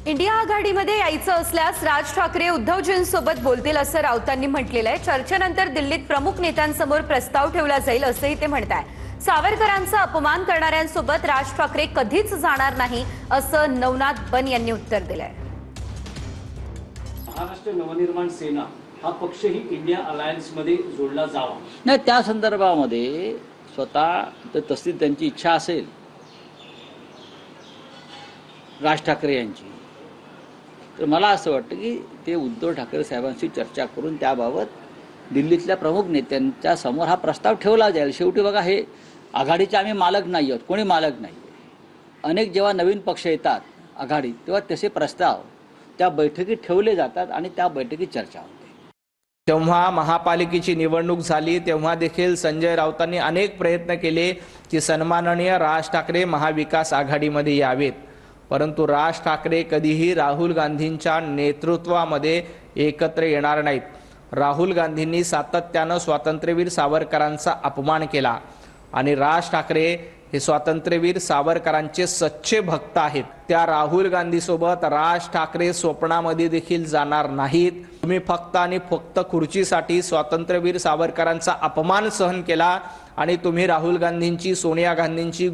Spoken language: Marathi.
इंडिया आघाडीमध्ये यायचं असल्यास राज ठाकरे उद्धवजींसोबत बोलतील असं राऊतांनी म्हटलेलं आहे। चर्चेनंतर दिल्लीत प्रमुख नेत्यांसमोर प्रस्ताव ठेवला जाईल असंही ते म्हणताय। सावरकरांचा अपमान करणाऱ्यांसोबत राज ठाकरे कधीच जाणार नाही असं नवनाथ बन यांनी उत्तर दिलंय। महाराष्ट्र नवनिर्माण सेना हा पक्षही इंडिया अलायन्स मध्ये जोडला जावा नाही, त्या संदर्भामध्ये स्वतः तर तशी त्यांची इच्छा असेल राज ठाकरे यांची, तर मला असं वाटतं की ते उद्धव ठाकरे साहेबांशी चर्चा करून त्याबाबत दिल्लीतल्या प्रमुख नेत्यांच्या समोर हा प्रस्ताव ठेवला जाईल। शेवटी बघा, हे आघाडीचे आम्ही मालक नाही आहोत, कोणी मालक नाही। अनेक जेव्हा नवीन पक्ष येतात आघाडीत तेव्हा तसे प्रस्ताव त्या बैठकीत ठेवले जातात आणि त्या बैठकीत चर्चा होते। जेव्हा महापालिकेची निवडणूक झाली तेव्हा देखील संजय राऊतांनी अनेक प्रयत्न केले की सन्माननीय राज ठाकरे महाविकास आघाडीमध्ये यावेत, परंतु राज ठाकरे कधीही राहुल गांधींच्या नेतृत्वामध्ये एकत्र येणार नाहीत। राहुल गांधींनी सातत्यानं स्वातंत्र्यवीर सावरकरांचा अपमान केला आणि राज ठाकरे हे स्वातंत्र्यवीर सावरकरांचे सच्चे भक्त आहेत। त्या राहुल गांधी सोबत राज ठाकरे स्वप्नामध्ये देखील जाणार नाहीत। तुम्ही फक्त आणि फक्त खुर्चीसाठी स्वातंत्र्यवीर सावरकरांचा अपमान सहन केला आणि तुम्ही राहुल गांधींची, सोनिया गांधींची